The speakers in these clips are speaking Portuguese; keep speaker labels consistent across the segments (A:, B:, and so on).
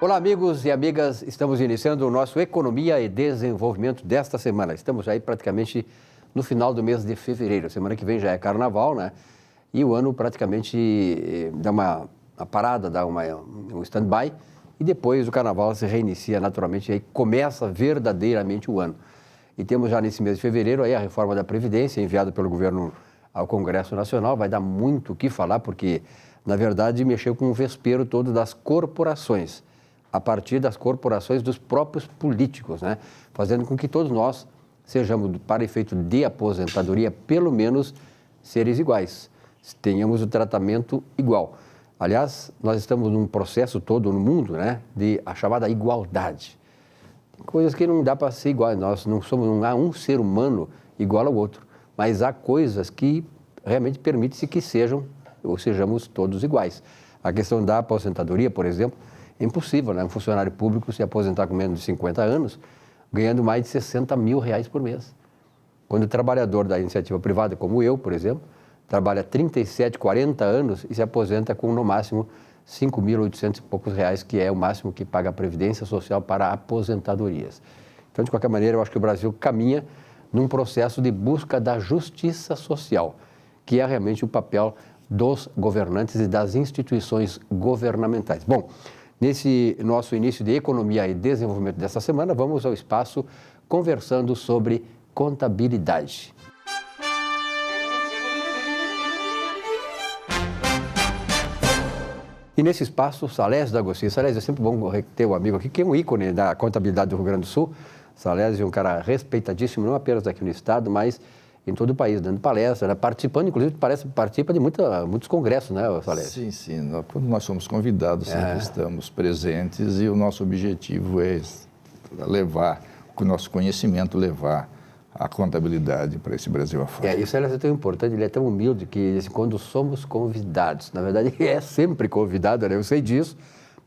A: Olá, amigos e amigas. Estamos iniciando o nosso Economia e Desenvolvimento desta semana. Estamos aí praticamente no final do mês de fevereiro. Semana que vem já é carnaval, né? E o ano praticamente dá uma parada, dá um stand-by. E depois o carnaval se reinicia naturalmente e aí começa verdadeiramente o ano. E temos já nesse mês de fevereiro aí a reforma da Previdência enviada pelo governo ao Congresso Nacional. Vai dar muito o que falar porque, na verdade, mexeu com o vespeiro todo das corporações, a partir das corporações dos próprios políticos, né? Fazendo com que todos nós sejamos, para efeito de aposentadoria, pelo menos seres iguais, tenhamos o tratamento igual. Aliás, nós estamos num processo todo no mundo, né, de a chamada igualdade. Coisas que não dá para ser igual, nós não há um ser humano igual ao outro, mas há coisas que realmente permite-se que sejamos todos iguais. A questão da aposentadoria, por exemplo, é impossível, né? Um funcionário público se aposentar com menos de 50 anos, ganhando mais de R$60 mil por mês. Quando o trabalhador da iniciativa privada, como eu, por exemplo, trabalha 37, 40 anos e se aposenta com, no máximo, 5.800 e poucos reais, que é o máximo que paga a Previdência Social para aposentadorias. Então, de qualquer maneira, eu acho que o Brasil caminha num processo de busca da justiça social, que é realmente o papel dos governantes e das instituições governamentais. Bom, nesse nosso início de Economia e Desenvolvimento desta semana, vamos ao espaço conversando sobre contabilidade. E nesse espaço, Salésio D'Agostinho. Salésio, é sempre bom ter um amigo aqui, que é um ícone da contabilidade do Rio Grande do Sul. Salésio é um cara respeitadíssimo, não apenas aqui no estado, mas em todo o país, dando palestra, né? Participando, inclusive, participa de muitos congressos, né, Salésio?
B: Sim. Quando nós somos convidados, sempre estamos presentes e o nosso objetivo é levar, com o nosso conhecimento, levar a contabilidade para esse Brasil afora.
A: Isso é tão importante, ele é tão humilde que quando somos convidados, na verdade, ele é sempre convidado, né? Eu sei disso,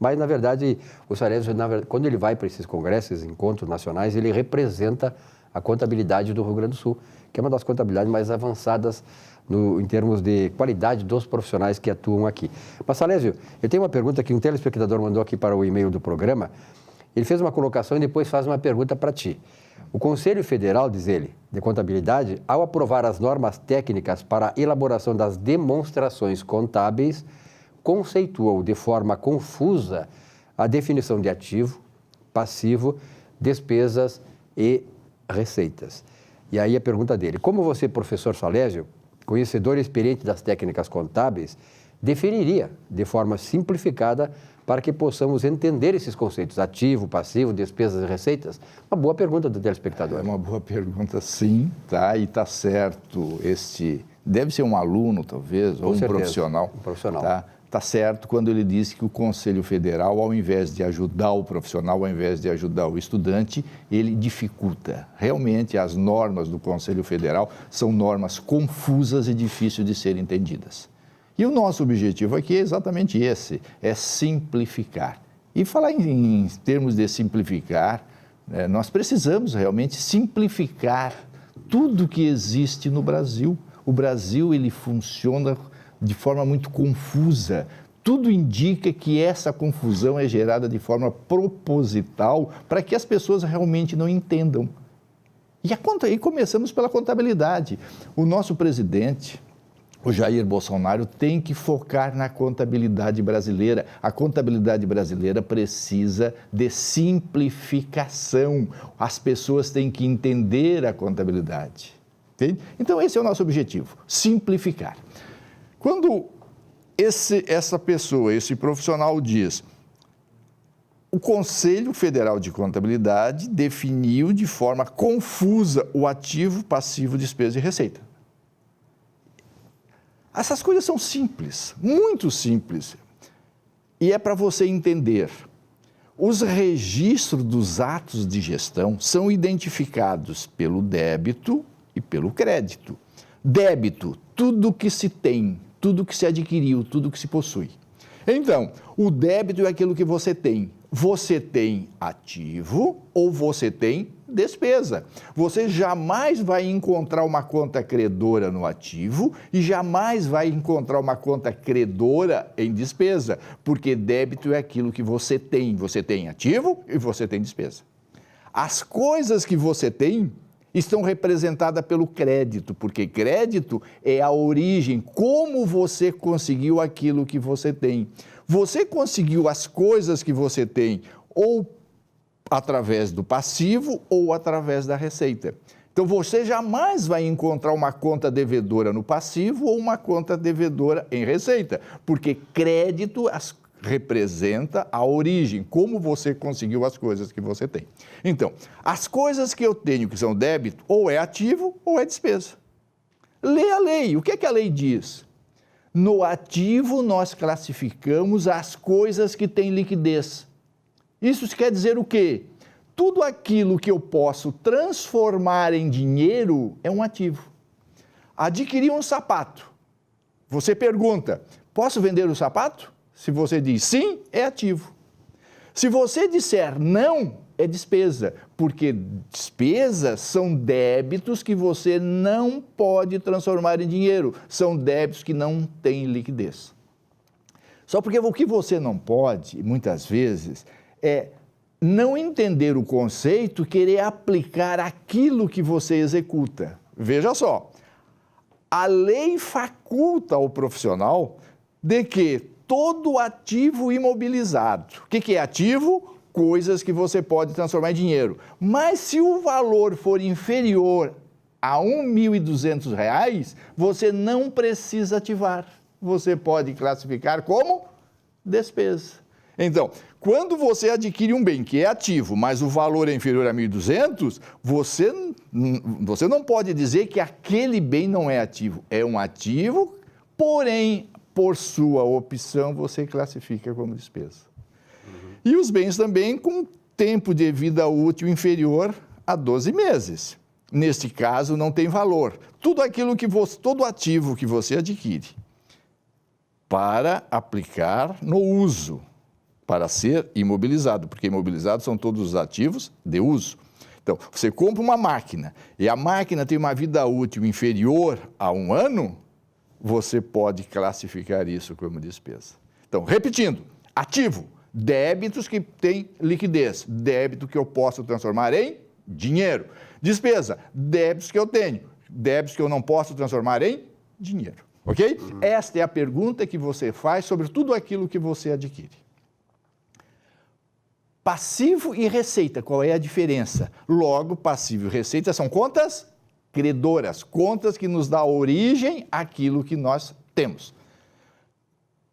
A: mas, na verdade, o Salésio, quando ele vai para esses congressos, esses encontros nacionais, ele representa a contabilidade do Rio Grande do Sul, que é uma das contabilidades mais avançadas em termos de qualidade dos profissionais que atuam aqui. Mas, Salésio, eu tenho uma pergunta que um telespectador mandou aqui para o e-mail do programa. Ele fez uma colocação e depois faz uma pergunta para ti. O Conselho Federal, diz ele, de Contabilidade, ao aprovar as normas técnicas para a elaboração das demonstrações contábeis, conceituou de forma confusa a definição de ativo, passivo, despesas e receitas. E aí a pergunta dele: como você, professor Salésio, conhecedor e experiente das técnicas contábeis, definiria de forma simplificada para que possamos entender esses conceitos, ativo, passivo, despesas e receitas? Uma boa pergunta do telespectador.
B: É uma boa pergunta, sim, tá? E está certo, deve ser um aluno, talvez, ou um profissional.
A: Um profissional.
B: Tá certo quando ele diz que o Conselho Federal, ao invés de ajudar o profissional, ao invés de ajudar o estudante, ele dificulta. Realmente, as normas do Conselho Federal são normas confusas e difíceis de serem entendidas. E o nosso objetivo aqui é exatamente esse, é simplificar. E falar em termos de simplificar, nós precisamos realmente simplificar tudo que existe no Brasil. O Brasil, ele funciona de forma muito confusa. Tudo indica que essa confusão é gerada de forma proposital para que as pessoas realmente não entendam. E começamos pela contabilidade. O nosso presidente, o Jair Bolsonaro, tem que focar na contabilidade brasileira. A contabilidade brasileira precisa de simplificação. As pessoas têm que entender a contabilidade. Entende? Então, esse é o nosso objetivo, simplificar. Quando essa pessoa, esse profissional diz: o Conselho Federal de Contabilidade definiu de forma confusa o ativo, passivo, despesa e receita. Essas coisas são simples, muito simples. E é para você entender. Os registros dos atos de gestão são identificados pelo débito e pelo crédito. Débito, tudo que se tem, tudo que se adquiriu, tudo que se possui. Então, o débito é aquilo que você tem. você tem ativo ou você tem despesa. Você jamais vai encontrar uma conta credora no ativo e jamais vai encontrar uma conta credora em despesa, porque débito é aquilo que você tem. Você tem ativo e você tem despesa. As coisas que você tem estão representadas pelo crédito, porque crédito é a origem, como você conseguiu aquilo que você tem. Você conseguiu as coisas que você tem ou através do passivo ou através da receita. Então, você jamais vai encontrar uma conta devedora no passivo ou uma conta devedora em receita, porque crédito representa a origem, como você conseguiu as coisas que você tem. Então, as coisas que eu tenho que são débito, ou é ativo ou é despesa. Lê a lei. O que é que a lei diz? No ativo, nós classificamos as coisas que têm liquidez. Isso quer dizer o quê? Tudo aquilo que eu posso transformar em dinheiro é um ativo. Adquirir um sapato. Você pergunta, posso vender o sapato? Se você diz sim, é ativo. Se você disser não, é despesa, porque despesas são débitos que você não pode transformar em dinheiro, são débitos que não têm liquidez. Só porque o que você não pode, muitas vezes, é não entender o conceito, querer aplicar aquilo que você executa. Veja só, a lei faculta ao profissional de que todo ativo imobilizado. O que é ativo? Coisas que você pode transformar em dinheiro. Mas se o valor for inferior a R$ 1.200, você não precisa ativar. Você pode classificar como despesa. Então, quando você adquire um bem que é ativo, mas o valor é inferior a 1.200, você não pode dizer que aquele bem não é ativo. É um ativo, porém, por sua opção, você classifica como despesa. E os bens também com tempo de vida útil inferior a 12 meses. Neste caso, não tem valor. Todo ativo que você adquire para aplicar no uso, para ser imobilizado, porque imobilizados são todos os ativos de uso. Então, você compra uma máquina e a máquina tem uma vida útil inferior a 1 ano, você pode classificar isso como despesa. Então, repetindo, ativo, débitos que têm liquidez, débito que eu posso transformar em dinheiro. Despesa, débitos que eu tenho, débitos que eu não posso transformar em dinheiro, ok? Esta é a pergunta que você faz sobre tudo aquilo que você adquire. Passivo e receita, qual é a diferença? Logo, passivo e receita são contas credoras, contas que nos dão origem àquilo que nós temos.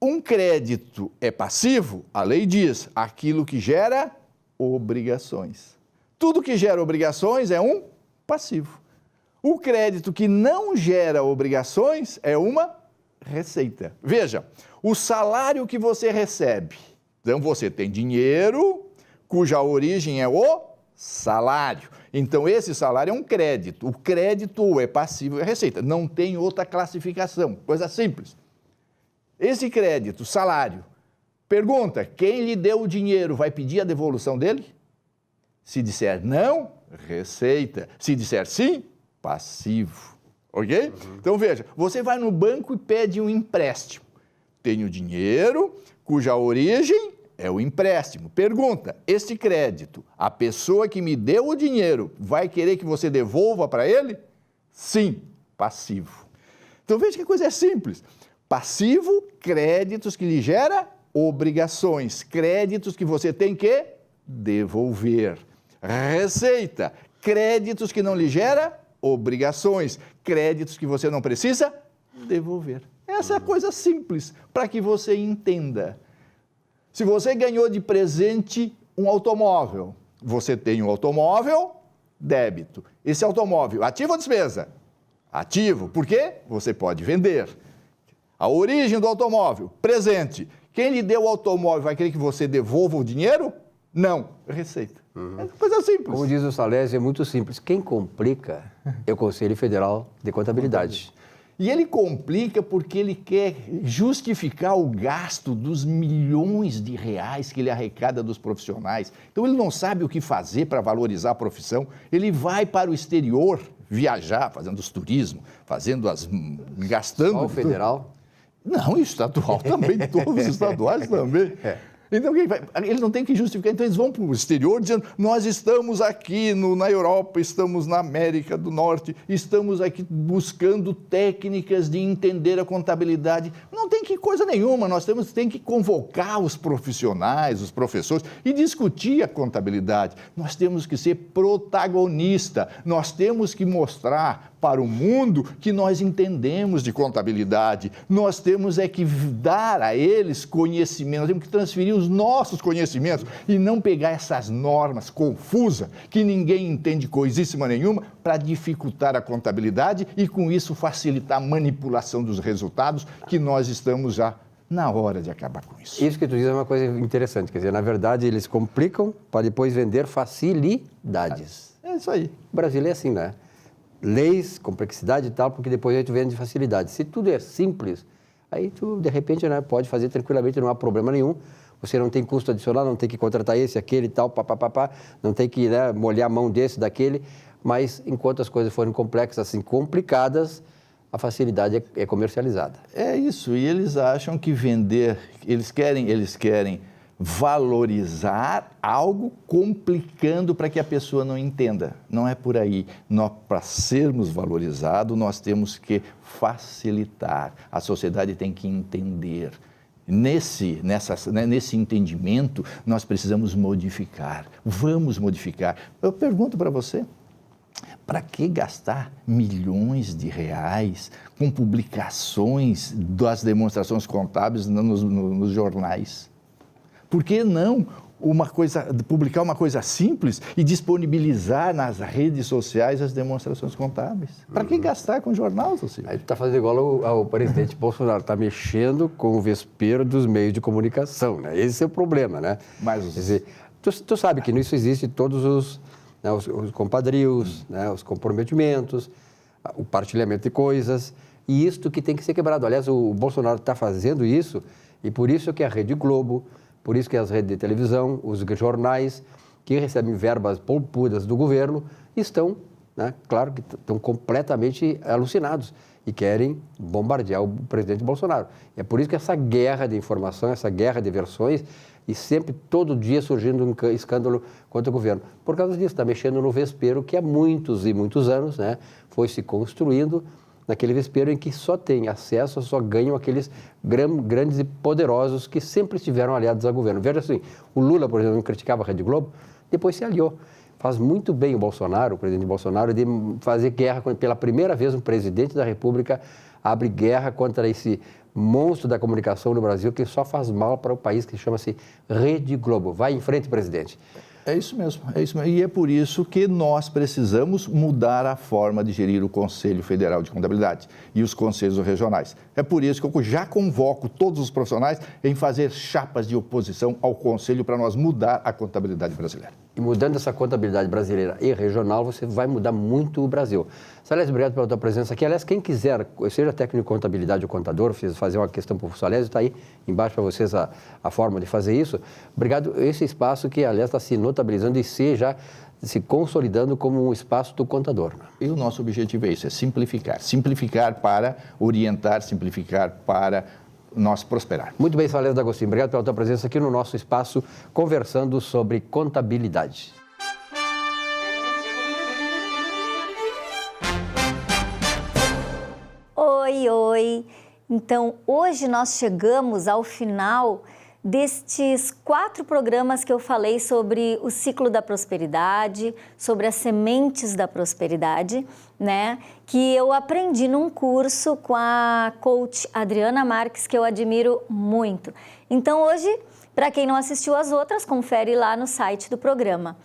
B: Um crédito é passivo, a lei diz, aquilo que gera obrigações. Tudo que gera obrigações é um passivo. O crédito que não gera obrigações é uma receita. Veja, o salário que você recebe, então você tem dinheiro, cuja origem é o salário. Então, esse salário é um crédito. O crédito é passivo e é receita. Não tem outra classificação. Coisa simples. Esse crédito, salário, pergunta, quem lhe deu o dinheiro vai pedir a devolução dele? Se disser não, receita. Se disser sim, passivo. Ok? Então, veja, você vai no banco e pede um empréstimo. Tem o dinheiro, cuja origem é o empréstimo. Pergunta, este crédito, a pessoa que me deu o dinheiro vai querer que você devolva para ele? Sim, passivo. Então veja que a coisa é simples. Passivo, créditos que lhe gera obrigações, créditos que você tem que devolver. Receita, créditos que não lhe gera obrigações, créditos que você não precisa devolver. Essa é a coisa simples para que você entenda. Se você ganhou de presente um automóvel, você tem um automóvel, débito. Esse automóvel, ativo ou despesa? Ativo. Por quê? Você pode vender. A origem do automóvel, presente. Quem lhe deu o automóvel vai querer que você devolva o dinheiro? Não. Receita. É coisa simples.
A: Como diz o Salésio, é muito simples. Quem complica é o Conselho Federal de Contabilidade.
B: E ele complica porque ele quer justificar o gasto dos milhões de reais que ele arrecada dos profissionais. Então ele não sabe o que fazer para valorizar a profissão. Ele vai para o exterior viajar, fazendo os turismo, gastando...
A: Só o federal?
B: Não, o estadual também, todos os estaduais também. Então, ele não tem que justificar, então eles vão para o exterior dizendo, nós estamos aqui na Europa, estamos na América do Norte, estamos aqui buscando técnicas de entender a contabilidade. Não tem que coisa nenhuma, nós tem que convocar os profissionais, os professores e discutir a contabilidade. Nós temos que ser protagonista, nós temos que mostrar para o mundo que nós entendemos de contabilidade. Nós temos que dar a eles conhecimento, nós temos que transferir os nossos conhecimentos e não pegar essas normas confusas que ninguém entende coisíssima nenhuma para dificultar a contabilidade e com isso facilitar a manipulação dos resultados que nós estamos já na hora de acabar com isso.
A: Isso que tu diz é uma coisa interessante, quer dizer, na verdade eles complicam para depois vender facilidades.
B: É isso aí.
A: O Brasil é assim, né? Leis, complexidade e tal, porque depois aí tu vende facilidade. Se tudo é simples, aí tu, de repente, né, pode fazer tranquilamente, não há problema nenhum. Você não tem custo adicional, não tem que contratar esse, aquele e tal, papapá, não tem que, né, molhar a mão desse, daquele. Mas, enquanto as coisas forem complexas, assim, complicadas, a facilidade é comercializada.
B: É isso, e eles acham que vender, eles querem valorizar algo complicando para que a pessoa não entenda. Não é por aí. Para sermos valorizados, nós temos que facilitar. A sociedade tem que entender. Nesse entendimento, nós precisamos modificar. Vamos modificar. Eu pergunto para você, para que gastar milhões de reais com publicações das demonstrações contábeis nos jornais? Por que não publicar uma coisa simples e disponibilizar nas redes sociais as demonstrações contábeis? Para que gastar com jornal, Cecília?
A: Aí tu está fazendo igual ao presidente Bolsonaro, está mexendo com o vespeiro dos meios de comunicação, né? Esse é o problema, né?
B: Mas,
A: quer dizer, tu sabe que nisso existe todos os compadrios, né, os comprometimentos, o partilhamento de coisas, e isto que tem que ser quebrado. Aliás, o Bolsonaro está fazendo isso, e por isso que a Rede Globo, por isso que as redes de televisão, os jornais que recebem verbas polpudas do governo estão, né, claro que estão completamente alucinados e querem bombardear o presidente Bolsonaro. É por isso que essa guerra de informação, essa guerra de versões, e sempre, todo dia, surgindo um escândalo contra o governo. Por causa disso, está mexendo no vespeiro que há muitos e muitos anos, né, foi se construindo naquele vespeiro em que só tem acesso, só ganham aqueles grandes e poderosos que sempre estiveram aliados ao governo. Veja assim, o Lula, por exemplo, criticava a Rede Globo, depois se aliou. Faz muito bem o Bolsonaro, o presidente Bolsonaro, de fazer guerra, pela primeira vez um presidente da República abre guerra contra esse monstro da comunicação no Brasil que só faz mal para o país, que chama-se Rede Globo. Vai em frente, presidente.
B: É isso mesmo, é isso mesmo. E é por isso que nós precisamos mudar a forma de gerir o Conselho Federal de Contabilidade e os conselhos regionais. É por isso que eu já convoco todos os profissionais em fazer chapas de oposição ao Conselho para nós mudar a contabilidade brasileira.
A: E mudando essa contabilidade brasileira e regional, você vai mudar muito o Brasil. Salésio, obrigado pela tua presença aqui. Aliás, quem quiser, seja técnico de contabilidade ou contador, fazer uma questão para o Salésio, está aí embaixo para vocês a forma de fazer isso. Obrigado. Esse espaço que, aliás, está se notabilizando e se consolidando como um espaço do contador.
B: E o nosso objetivo é isso, é simplificar. Simplificar para orientar, simplificar para nós prosperar.
A: Muito bem, Salésio D'Agostinho. Obrigado pela tua presença aqui no nosso espaço, conversando sobre contabilidade.
C: Oi! Então, hoje nós chegamos ao final destes 4 programas que eu falei sobre o ciclo da prosperidade, sobre as sementes da prosperidade, né? Que eu aprendi num curso com a coach Adriana Marques, que eu admiro muito. Então, hoje, para quem não assistiu as outras, confere lá no site do programa.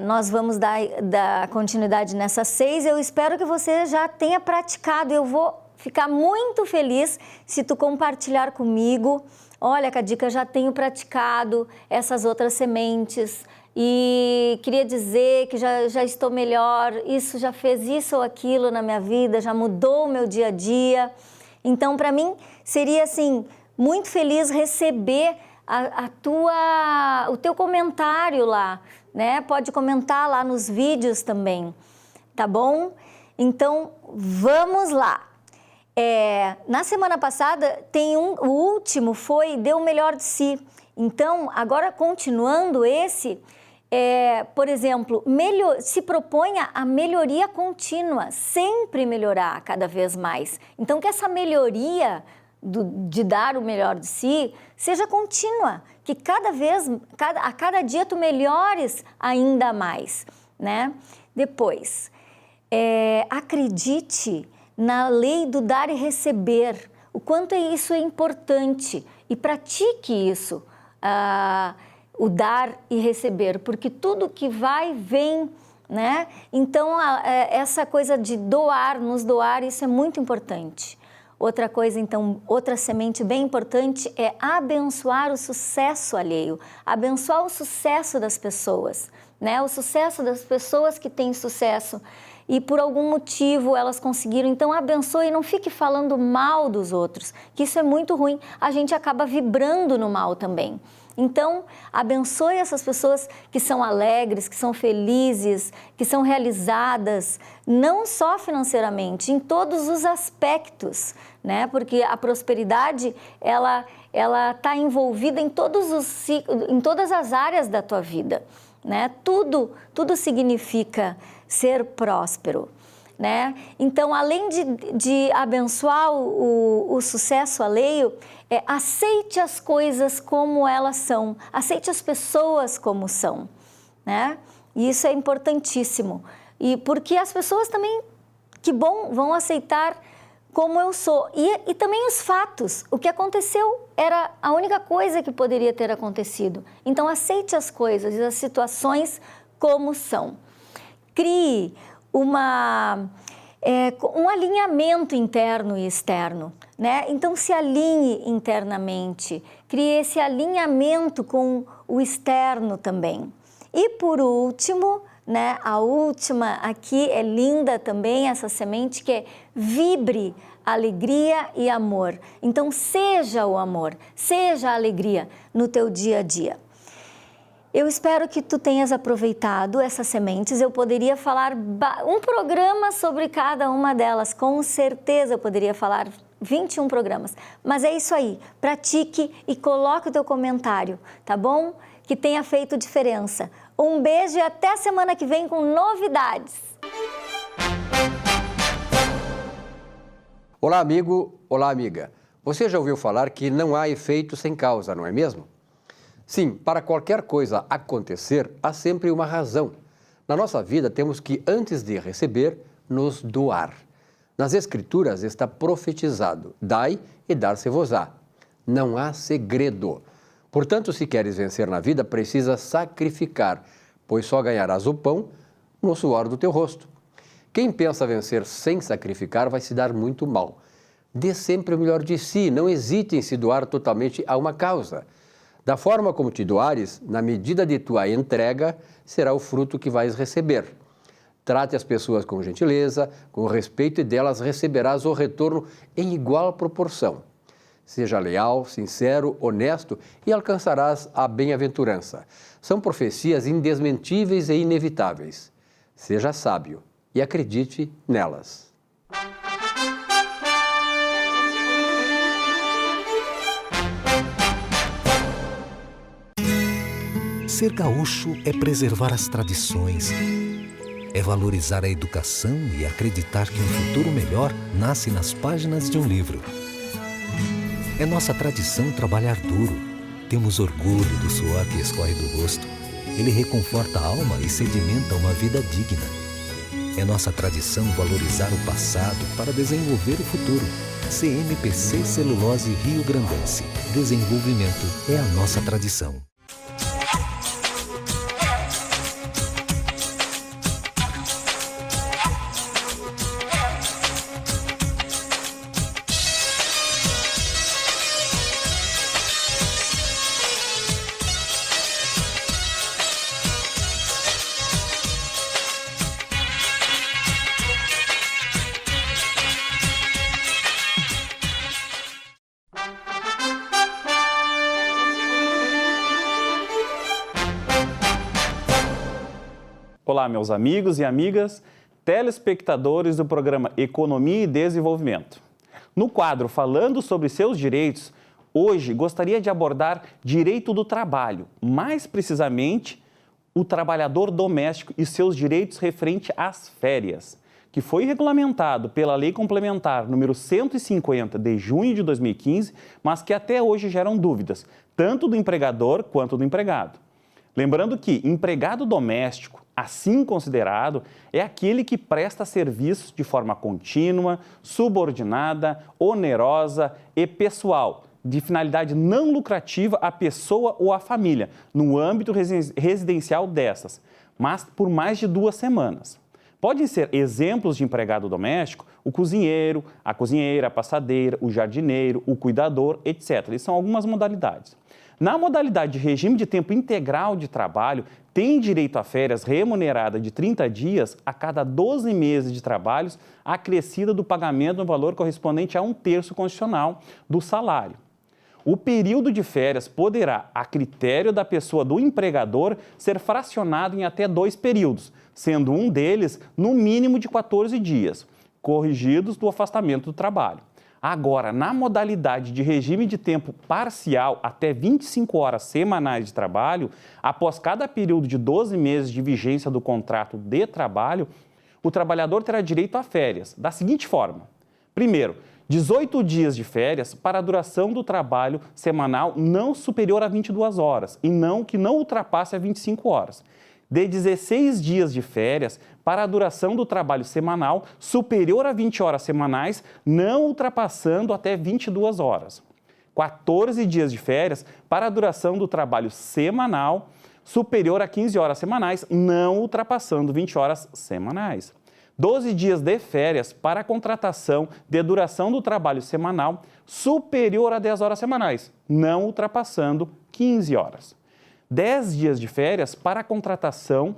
C: Nós vamos dar continuidade nessas 6. Eu espero que você já tenha praticado. Eu vou ficar muito feliz se tu compartilhar comigo. Olha, Cadica, já tenho praticado essas outras sementes e queria dizer que já estou melhor, isso já fez isso ou aquilo na minha vida, já mudou o meu dia a dia. Então, para mim, seria assim, muito feliz receber o teu comentário lá, né? Pode comentar lá nos vídeos também, tá bom? Então, vamos lá. Na semana passada, o último foi Dê o Melhor de Si. Então, agora continuando esse, por exemplo, se proponha a melhoria contínua, sempre melhorar cada vez mais. Então, que essa melhoria de dar o melhor de si seja contínua, que a cada dia tu melhores ainda mais, né? Depois, acredite na lei do dar e receber, o quanto isso é importante e pratique isso, o dar e receber, porque tudo que vai, vem, né? Então, essa coisa de nos doar, isso é muito importante. Outra coisa, então, outra semente bem importante é abençoar o sucesso alheio, abençoar o sucesso das pessoas, né? O sucesso das pessoas que têm sucesso e por algum motivo elas conseguiram, então abençoe e não fique falando mal dos outros, que isso é muito ruim, a gente acaba vibrando no mal também. Então, abençoe essas pessoas que são alegres, que são felizes, que são realizadas, não só financeiramente, em todos os aspectos, né? Porque a prosperidade, ela está envolvida em todas as áreas da tua vida, né? Tudo significa ser próspero, né? Então, além de abençoar o sucesso alheio, aceite as coisas como elas são, aceite as pessoas como são, né? E isso é importantíssimo. E porque as pessoas também, que bom, vão aceitar como eu sou. E também os fatos, o que aconteceu era a única coisa que poderia ter acontecido. Então, aceite as coisas e as situações como são. Crie um alinhamento interno e externo, né? Então, se alinhe internamente, crie esse alinhamento com o externo também. E, por último, né, a última aqui é linda também, essa semente, que é vibre alegria e amor. Então, seja o amor, seja a alegria no teu dia a dia. Eu espero que tu tenhas aproveitado essas sementes. Eu poderia falar um programa sobre cada uma delas, com certeza eu poderia falar 21 programas. Mas é isso aí, pratique e coloque o teu comentário, tá bom? Que tenha feito diferença. Um beijo e até a semana que vem com novidades.
A: Olá, amigo, olá, amiga. Você já ouviu falar que não há efeito sem causa, não é mesmo? Sim, para qualquer coisa acontecer, há sempre uma razão. Na nossa vida, temos que, antes de receber, nos doar. Nas Escrituras está profetizado: dai e dar-se-vos-á. Não há segredo. Portanto, se queres vencer na vida, precisa sacrificar, pois só ganharás o pão no suor do teu rosto. Quem pensa vencer sem sacrificar vai se dar muito mal. Dê sempre o melhor de si, não hesite em se doar totalmente a uma causa. Da forma como te doares, na medida de tua entrega, será o fruto que vais receber. Trate as pessoas com gentileza, com respeito, e delas receberás o retorno em igual proporção. Seja leal, sincero, honesto e alcançarás a bem-aventurança. São profecias indesmentíveis e inevitáveis. Seja sábio e acredite nelas.
D: Ser gaúcho é preservar as tradições, é valorizar a educação e acreditar que um futuro melhor nasce nas páginas de um livro. É nossa tradição trabalhar duro. Temos orgulho do suor que escorre do rosto. Ele reconforta a alma e sedimenta uma vida digna. É nossa tradição valorizar o passado para desenvolver o futuro. CMPC Celulose Rio Grandense. Desenvolvimento é a nossa tradição.
E: Olá, meus amigos e amigas, telespectadores do programa Economia e Desenvolvimento. No quadro Falando sobre seus direitos, hoje gostaria de abordar direito do trabalho, mais precisamente o trabalhador doméstico e seus direitos referente às férias, que foi regulamentado pela Lei Complementar número 150 de junho de 2015, mas que até hoje geram dúvidas, tanto do empregador quanto do empregado. Lembrando que empregado doméstico, assim considerado, é aquele que presta serviços de forma contínua, subordinada, onerosa e pessoal, de finalidade não lucrativa à pessoa ou à família, no âmbito residencial dessas, mas por mais de 2 semanas. Podem ser exemplos de empregado doméstico o cozinheiro, a cozinheira, a passadeira, o jardineiro, o cuidador, etc. Essas são algumas modalidades. Na modalidade de regime de tempo integral de trabalho, tem direito a férias remunerada de 30 dias a cada 12 meses de trabalhos, acrescida do pagamento no valor correspondente a 1/3 constitucional do salário. O período de férias poderá, a critério da pessoa do empregador, ser fracionado em até 2 períodos, sendo um deles no mínimo de 14 dias, corrigidos do afastamento do trabalho. Agora, na modalidade de regime de tempo parcial, até 25 horas semanais de trabalho, após cada período de 12 meses de vigência do contrato de trabalho, o trabalhador terá direito a férias, da seguinte forma. Primeiro, 18 dias de férias para a duração do trabalho semanal não superior a 22 horas e que não ultrapasse a 25 horas. De 16 dias de férias para a duração do trabalho semanal superior a 20 horas semanais, não ultrapassando até 22 horas. 14 dias de férias para a duração do trabalho semanal superior a 15 horas semanais, não ultrapassando 20 horas semanais. 12 dias de férias para a contratação de duração do trabalho semanal superior a 10 horas semanais, não ultrapassando 15 horas. 10 dias de férias para a contratação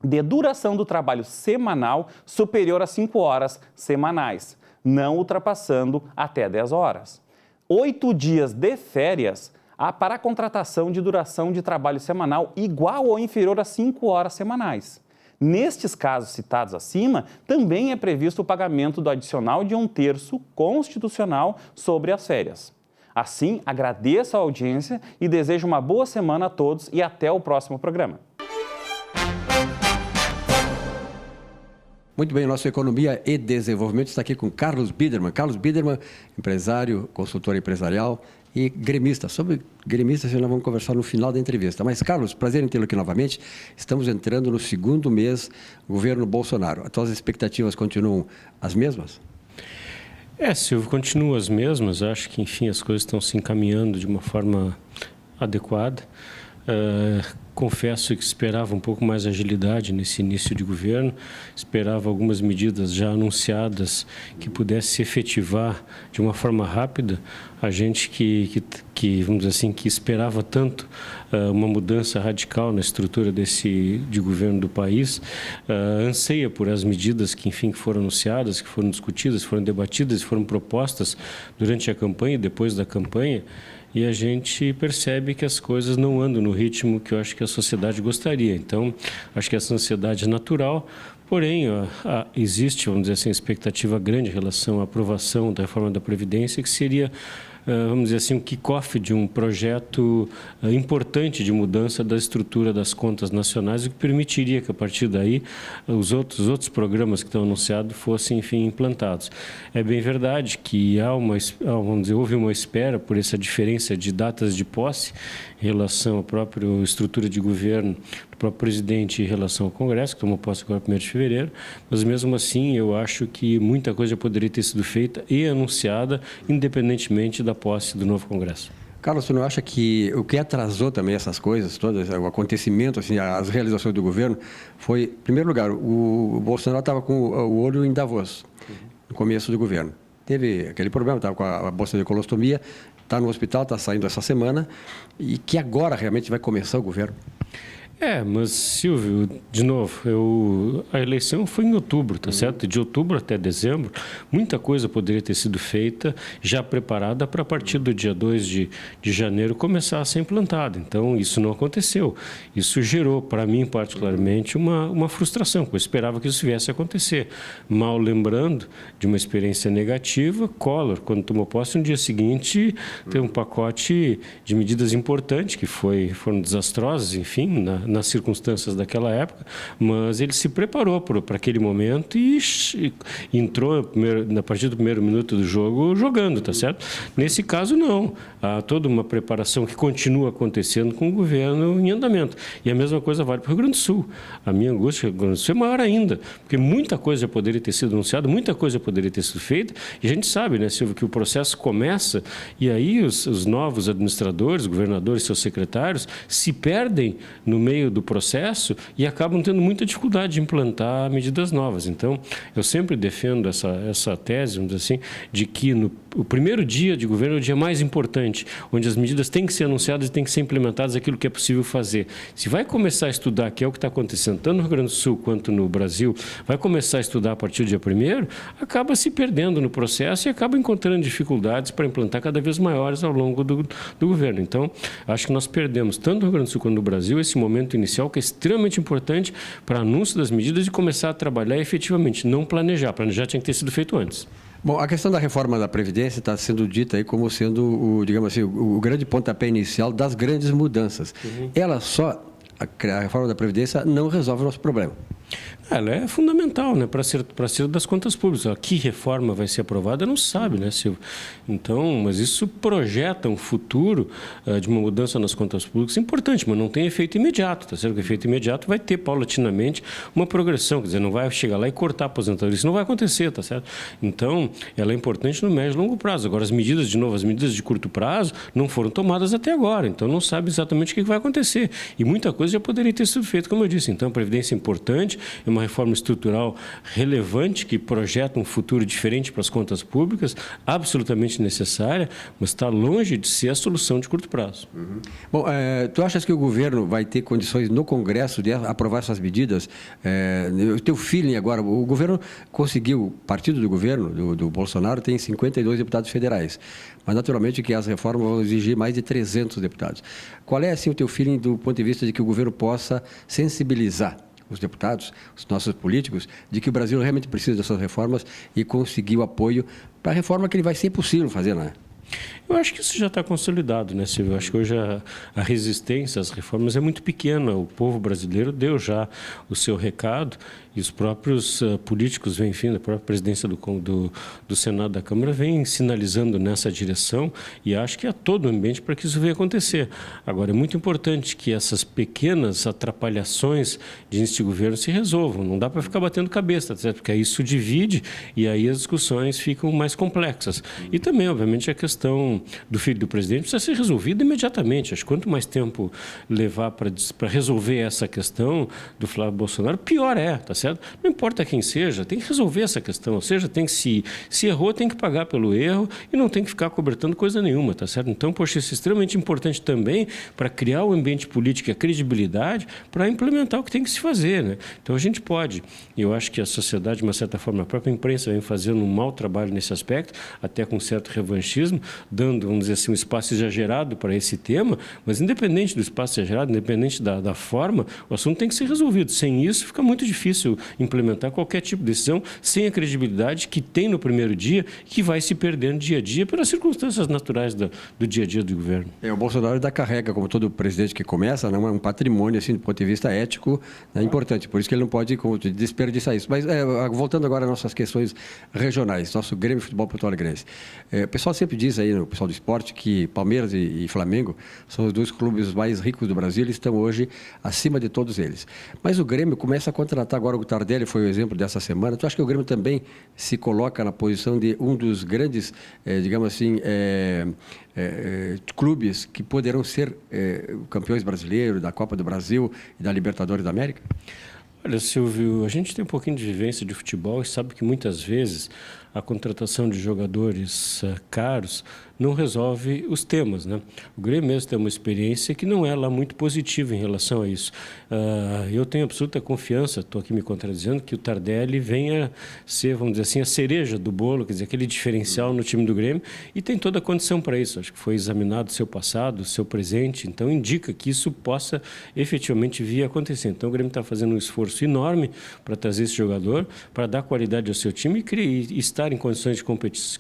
E: de duração do trabalho semanal superior a 5 horas semanais, não ultrapassando até 10 horas. 8 dias de férias para a contratação de duração de trabalho semanal igual ou inferior a 5 horas semanais. Nestes casos citados acima, também é previsto o pagamento do adicional de 1/3 constitucional sobre as férias. Assim, agradeço a audiência e desejo uma boa semana a todos e até o próximo programa.
A: Muito bem, nosso Economia e Desenvolvimento está aqui com Carlos Biderman. Carlos Biderman, empresário, consultor empresarial e gremista. Sobre gremistas, nós vamos conversar no final da entrevista. Mas, Carlos, prazer em tê-lo aqui novamente. Estamos entrando no 2º mês governo Bolsonaro. As tuas expectativas continuam as mesmas?
F: Silvio, continuam as mesmas. Acho que, enfim, as coisas estão se encaminhando de uma forma adequada. Confesso que esperava um pouco mais agilidade nesse início de governo, esperava algumas medidas já anunciadas que pudesse se efetivar de uma forma rápida. A gente que vamos dizer assim, que esperava tanto uma mudança radical na estrutura de governo do país, anseia por as medidas que, enfim, foram anunciadas, que foram discutidas, foram debatidas, foram propostas durante a campanha e depois da campanha. E a gente percebe que as coisas não andam no ritmo que eu acho que a sociedade gostaria. Então, acho que essa ansiedade é natural, porém, existe, vamos dizer assim, expectativa grande em relação à aprovação da reforma da Previdência, que seria, vamos dizer assim, um kick-off de um projeto importante de mudança da estrutura das contas nacionais, o que permitiria que, a partir daí, os outros programas que estão anunciados fossem, enfim, implantados. É bem verdade que houve uma espera por essa diferença de datas de posse em relação à própria estrutura de governo do próprio presidente em relação ao Congresso, que tomou posse agora 1º de fevereiro, mas mesmo assim eu acho que muita coisa poderia ter sido feita e anunciada independentemente da posse do novo Congresso.
A: Carlos, você não acha que o que atrasou também essas coisas, todo o acontecimento, assim, as realizações do governo, foi, em primeiro lugar, o Bolsonaro estava com o olho em Davos, no começo do governo. Teve aquele problema, estava com a bolsa de colostomia, está no hospital, está saindo essa semana, e que agora realmente vai começar o governo.
F: Mas, Silvio, de novo, a eleição foi em outubro, tá certo? De outubro até dezembro, muita coisa poderia ter sido feita, já preparada para a partir do dia 2 de janeiro começar a ser implantada. Então, isso não aconteceu. Isso gerou, para mim particularmente, uma frustração, porque eu esperava que isso viesse a acontecer. Mal lembrando de uma experiência negativa, Collor, quando tomou posse, no dia seguinte, teve um pacote de medidas importantes, que foram desastrosas, enfim, nas circunstâncias daquela época, mas ele se preparou para aquele momento e entrou a partir do primeiro minuto do jogo jogando, tá certo? Nesse caso, não. Há toda uma preparação que continua acontecendo com o governo em andamento. E a mesma coisa vale para o Rio Grande do Sul. A minha angústia no Rio Grande do Sul é maior ainda, porque muita coisa já poderia ter sido anunciada, muita coisa poderia ter sido feita, e a gente sabe, né, Silvio, que o processo começa e aí os novos administradores, governadores e seus secretários se perdem no meio do processo e acabam tendo muita dificuldade de implantar medidas novas. Então, eu sempre defendo essa tese, vamos dizer assim, de que o primeiro dia de governo é o dia mais importante, onde as medidas têm que ser anunciadas e têm que ser implementadas aquilo que é possível fazer. Se vai começar a estudar, que é o que está acontecendo tanto no Rio Grande do Sul quanto no Brasil, vai começar a estudar a partir do dia 1º, acaba se perdendo no processo e acaba encontrando dificuldades para implantar cada vez maiores ao longo do governo. Então, acho que nós perdemos, tanto no Rio Grande do Sul quanto no Brasil, esse momento inicial que é extremamente importante para anúncio das medidas e começar a trabalhar efetivamente, não planejar. Planejar tinha que ter sido feito antes.
A: Bom, a questão da reforma da Previdência está sendo dita aí como sendo, digamos assim, o grande pontapé inicial das grandes mudanças. A reforma da Previdência não resolve o nosso problema.
F: Ela é fundamental, né, para ser das contas públicas. Que reforma vai ser aprovada, não se sabe, né, Silvio? Então, mas isso projeta um futuro de uma mudança nas contas públicas importante, mas não tem efeito imediato, tá certo? O efeito imediato vai ter, paulatinamente, uma progressão, quer dizer, não vai chegar lá e cortar a aposentadoria, isso não vai acontecer, tá certo? Então, ela é importante no médio e longo prazo. Agora, as medidas de curto prazo não foram tomadas até agora, então não sabe exatamente o que vai acontecer. E muita coisa já poderia ter sido feita, como eu disse. Então, a Previdência é importante, é uma reforma estrutural relevante que projeta um futuro diferente para as contas públicas, absolutamente necessária, mas está longe de ser a solução de curto prazo.
A: Uhum. Bom, tu achas que o governo vai ter condições no Congresso de aprovar essas medidas? O teu feeling agora, o governo conseguiu, o partido do governo, do Bolsonaro, tem 52 deputados federais, mas naturalmente que as reformas vão exigir mais de 300 deputados. Qual é, assim, o teu feeling do ponto de vista de que o governo possa sensibilizar os deputados, os nossos políticos, de que o Brasil realmente precisa dessas reformas e conseguir o apoio para a reforma que ele vai ser impossível fazer, não é?
F: Eu acho que isso já está consolidado, né, Silvio? Eu acho que hoje a resistência às reformas é muito pequena. O povo brasileiro deu já o seu recado e os próprios políticos, enfim, a própria presidência do Senado, da Câmara, vem sinalizando nessa direção e acho que há todo o ambiente para que isso venha acontecer. Agora, é muito importante que essas pequenas atrapalhações de índice de governo se resolvam. Não dá para ficar batendo cabeça, tá certo? Porque aí isso divide e aí as discussões ficam mais complexas. E também, obviamente, a questão do filho do presidente precisa ser resolvida imediatamente. Acho que quanto mais tempo levar para resolver essa questão do Flávio Bolsonaro, pior é, tá certo? Não importa quem seja, tem que resolver essa questão. Ou seja, tem que se errou, tem que pagar pelo erro e não tem que ficar cobertando coisa nenhuma, tá certo? Então, poxa, isso é extremamente importante também para criar o ambiente político e a credibilidade para implementar o que tem que se fazer, né? Então, a gente pode. E eu acho que a sociedade, de uma certa forma, a própria imprensa vem fazendo um mau trabalho nesse aspecto, até com certo revanchismo, dando, vamos dizer assim, um espaço exagerado para esse tema, mas independente do espaço exagerado, independente da forma, o assunto tem que ser resolvido. Sem isso, fica muito difícil implementar qualquer tipo de decisão sem a credibilidade que tem no primeiro dia, que vai se perdendo dia a dia pelas circunstâncias naturais do dia a dia do governo.
A: O Bolsonaro ainda carrega, como todo presidente que começa, né, um patrimônio, assim, do ponto de vista ético, né, importante. Por isso que ele não pode desperdiçar isso. Mas, voltando agora às nossas questões regionais, nosso Grêmio Futebol Porto Alegrense. O pessoal sempre diz aí, o pessoal do esporte, que Palmeiras e Flamengo são os dois clubes mais ricos do Brasil, eles estão hoje acima de todos eles. Mas o Grêmio começa a contratar agora, o Tardelli foi o exemplo dessa semana. Tu acha que o Grêmio também se coloca na posição de um dos grandes, digamos assim, clubes que poderão ser campeões brasileiros, da Copa do Brasil e da Libertadores da América?
F: Olha, Silvio, a gente tem um pouquinho de vivência de futebol e sabe que muitas vezes a contratação de jogadores caros não resolve os temas, né? O Grêmio mesmo tem uma experiência que não é lá muito positiva em relação a isso. Eu tenho absoluta confiança, estou aqui me contradizendo, que o Tardelli venha ser, vamos dizer assim, a cereja do bolo, quer dizer, aquele diferencial no time do Grêmio, e tem toda a condição para isso. Acho que foi examinado o seu passado, o seu presente, então indica que isso possa efetivamente vir a acontecer. Então o Grêmio está fazendo um esforço enorme para trazer esse jogador, para dar qualidade ao seu time e estar em condições de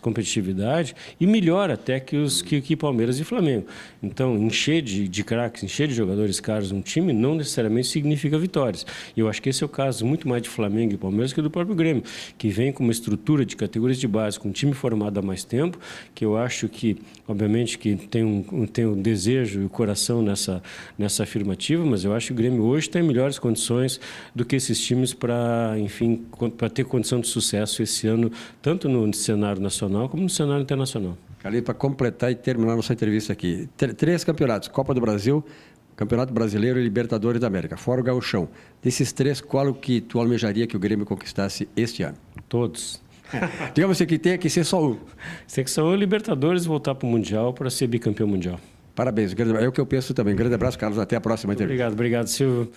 F: competitividade e melhor até que Palmeiras e Flamengo. Então, encher de craques, encher de jogadores caros um time não necessariamente significa vitórias. E eu acho que esse é o caso muito mais de Flamengo e Palmeiras que do próprio Grêmio, que vem com uma estrutura de categorias de base, com um time formado há mais tempo, que eu acho que, obviamente, que tem um desejo e o coração nessa afirmativa, mas eu acho que o Grêmio hoje está em melhores condições do que esses times para, enfim, para ter condição de sucesso esse ano, tanto no cenário nacional como no cenário internacional.
A: Ali, para completar e terminar nossa entrevista aqui, 3 campeonatos, Copa do Brasil, Campeonato Brasileiro e Libertadores da América, fora o Gauchão. Desses 3, qual o que tu almejaria que o Grêmio conquistasse este ano?
F: Todos.
A: Digamos assim, que tem que ser só um.
F: Tem que ser o Libertadores voltar para o Mundial para ser bicampeão mundial.
A: Parabéns, é o que eu penso também. Grande abraço, Carlos, até a próxima entrevista.
F: Obrigado, Silvio.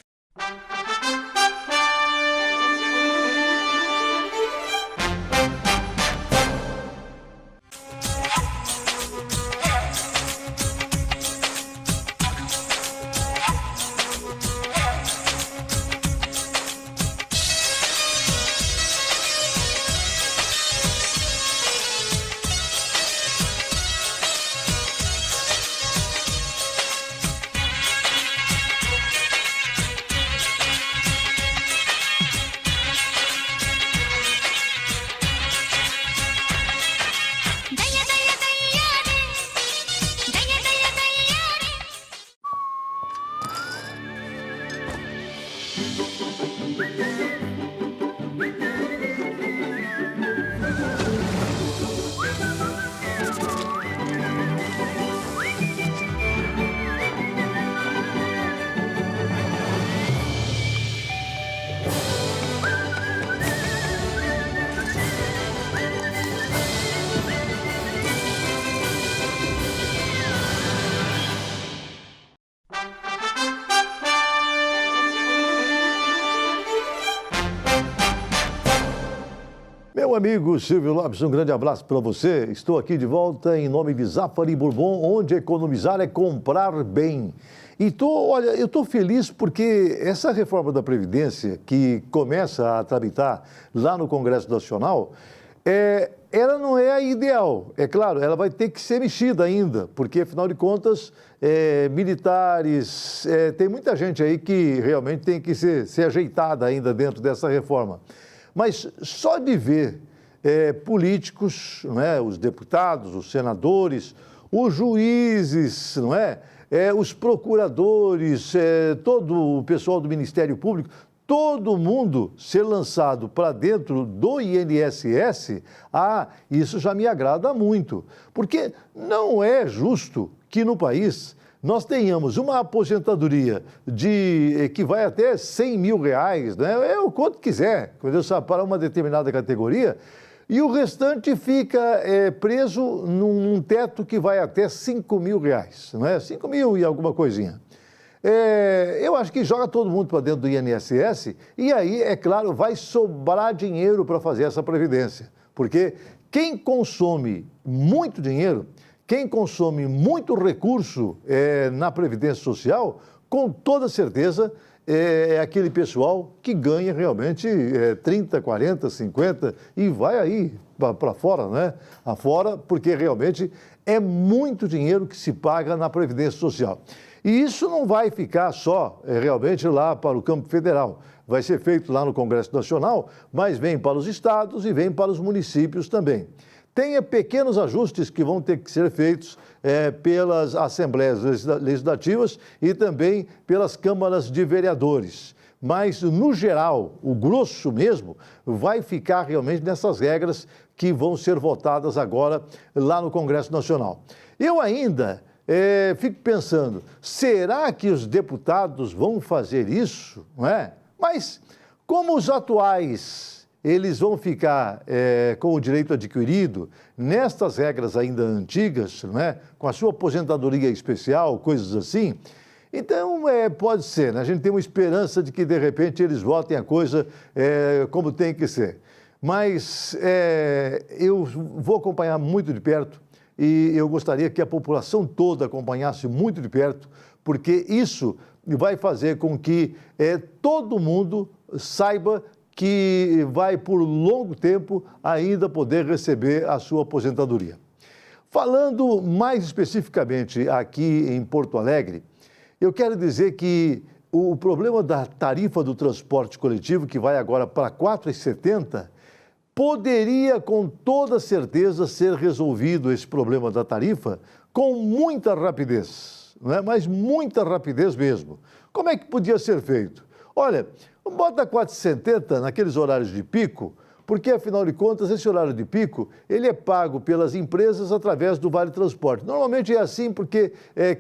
G: Meu amigo Silvio Lopes, um grande abraço para você. Estou aqui de volta em nome de Zafari Bourbon, onde economizar é comprar bem. E eu estou feliz porque essa reforma da Previdência, que começa a tramitar lá no Congresso Nacional, ela não é a ideal. É claro, ela vai ter que ser mexida ainda, porque, afinal de contas, militares, tem muita gente aí que realmente tem que ser ajeitada ainda dentro dessa reforma. Mas só de ver políticos, não é, os deputados, os senadores, os juízes, não é, os procuradores, todo o pessoal do Ministério Público, todo mundo ser lançado para dentro do INSS, isso já me agrada muito. Porque não é justo que no país nós tenhamos uma aposentadoria que vai até R$100 mil, né? O quanto quiser, para uma determinada categoria, e o restante fica preso num teto que vai até R$5 mil, não é? 5 mil e alguma coisinha. Eu acho que joga todo mundo para dentro do INSS e aí, é claro, vai sobrar dinheiro para fazer essa previdência. Porque quem consome muito dinheiro, quem consome muito recurso na Previdência Social, com toda certeza, é aquele pessoal que ganha realmente 30, 40, 50 e vai aí para fora, né? Afora, porque realmente é muito dinheiro que se paga na Previdência Social. E isso não vai ficar só realmente lá para o campo federal. Vai ser feito lá no Congresso Nacional, mas vem para os estados e vem para os municípios também. Tem pequenos ajustes que vão ter que ser feitos pelas assembleias legislativas e também pelas câmaras de vereadores. Mas, no geral, o grosso mesmo vai ficar realmente nessas regras que vão ser votadas agora lá no Congresso Nacional. Eu ainda fico pensando, será que os deputados vão fazer isso? Não é? Mas, como os atuais eles vão ficar com o direito adquirido nestas regras ainda antigas, né? Com a sua aposentadoria especial, coisas assim. Então, pode ser, né? A gente tem uma esperança de que, de repente, eles votem a coisa como tem que ser. Mas eu vou acompanhar muito de perto e eu gostaria que a população toda acompanhasse muito de perto, porque isso vai fazer com que todo mundo saiba que vai, por longo tempo, ainda poder receber a sua aposentadoria. Falando mais especificamente aqui em Porto Alegre, eu quero dizer que o problema da tarifa do transporte coletivo, que vai agora para R$ 4,70, poderia com toda certeza ser resolvido esse problema da tarifa com muita rapidez, né? Mas muita rapidez mesmo. Como é que podia ser feito? Olha, bota R$ 4,70 naqueles horários de pico, porque, afinal de contas, esse horário de pico, ele é pago pelas empresas através do Vale Transporte. Normalmente é assim porque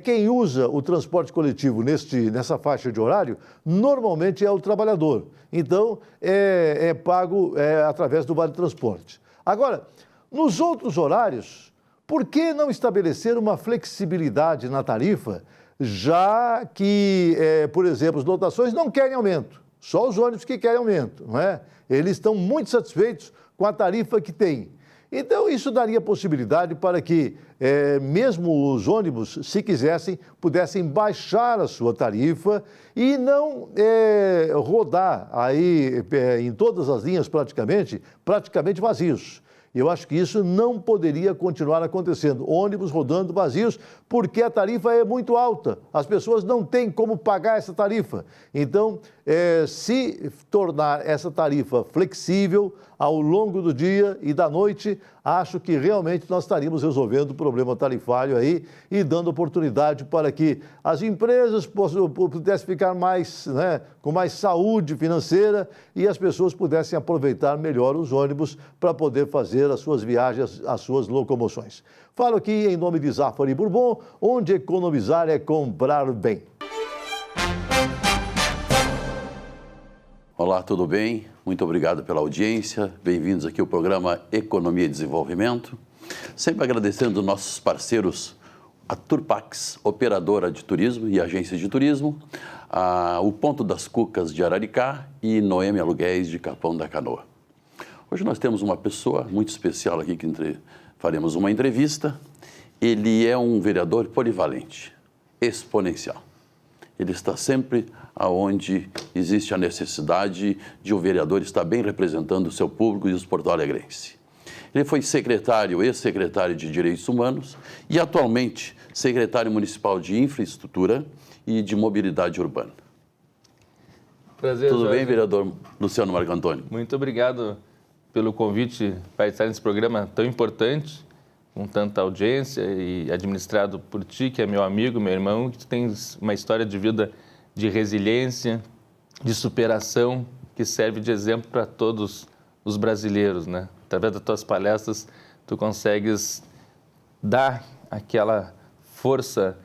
G: quem usa o transporte coletivo nessa faixa de horário, normalmente é o trabalhador. Então, é pago através do Vale Transporte. Agora, nos outros horários, por que não estabelecer uma flexibilidade na tarifa, já que, por exemplo, as lotações não querem aumento, só os ônibus que querem aumento, não é? Eles estão muito satisfeitos com a tarifa que têm. Então, isso daria possibilidade para que, mesmo os ônibus, se quisessem, pudessem baixar a sua tarifa e não rodar aí em todas as linhas praticamente vazios. Eu acho que isso não poderia continuar acontecendo. Ônibus rodando vazios, porque a tarifa é muito alta. As pessoas não têm como pagar essa tarifa. Então, se tornar essa tarifa flexível ao longo do dia e da noite, acho que realmente nós estaríamos resolvendo o problema tarifário aí e dando oportunidade para que as empresas pudessem ficar mais, né, com mais saúde financeira e as pessoas pudessem aproveitar melhor os ônibus para poder fazer as suas viagens, as suas locomoções. Falo aqui em nome de Zafari Bourbon, onde economizar é comprar bem.
H: Olá, tudo bem? Muito obrigado pela audiência. Bem-vindos aqui ao programa Economia e Desenvolvimento. Sempre agradecendo nossos parceiros, a Turpax, operadora de turismo e agência de turismo, o Ponto das Cucas de Araricá e Noemi Aluguéis de Capão da Canoa. Hoje nós temos uma pessoa muito especial aqui que faremos uma entrevista. Ele é um vereador polivalente, exponencial. Ele está sempre aonde existe a necessidade de um vereador estar bem representando o seu público e os porto-alegrenses. Ele foi secretário, ex-secretário de Direitos Humanos e atualmente secretário municipal de Infraestrutura e de Mobilidade Urbana.
I: Prazer,
H: Tudo
I: Jorge.
H: bem, vereador Luciano Marco Antônio?
I: Muito obrigado pelo convite para estar nesse programa tão importante, com tanta audiência e administrado por ti, que é meu amigo, meu irmão, que tu tens uma história de vida de resiliência, de superação, que serve de exemplo para todos os brasileiros, né? Através das tuas palestras, tu consegues dar aquela força,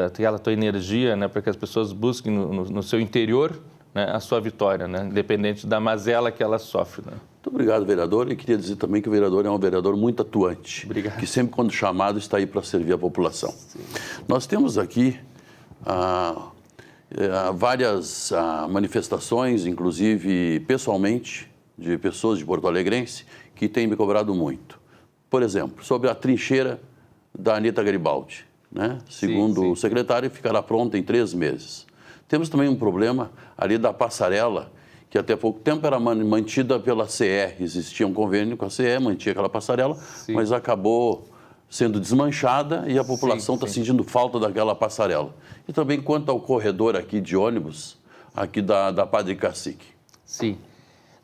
I: aquela tua energia, né, para que as pessoas busquem no seu interior, né, a sua vitória, né, independente da mazela que ela sofre, né?
H: Muito obrigado, vereador. E queria dizer também que o vereador é um vereador muito atuante.
I: Obrigado.
H: Que sempre, quando chamado, está aí para servir a população. Sim. Nós temos aqui várias manifestações, inclusive pessoalmente, de pessoas de Porto Alegrense que têm me cobrado muito. Por exemplo, sobre a trincheira da Anita Garibaldi, né? Segundo o secretário, ficará pronta em 3 meses. Temos também um problema ali da passarela, que até pouco tempo era mantida pela CE. Existia um convênio com a CE, mantinha aquela passarela, mas acabou sendo desmanchada e a população está sentindo falta daquela passarela. E também quanto ao corredor aqui de ônibus, aqui da Padre Cacique.
I: Sim.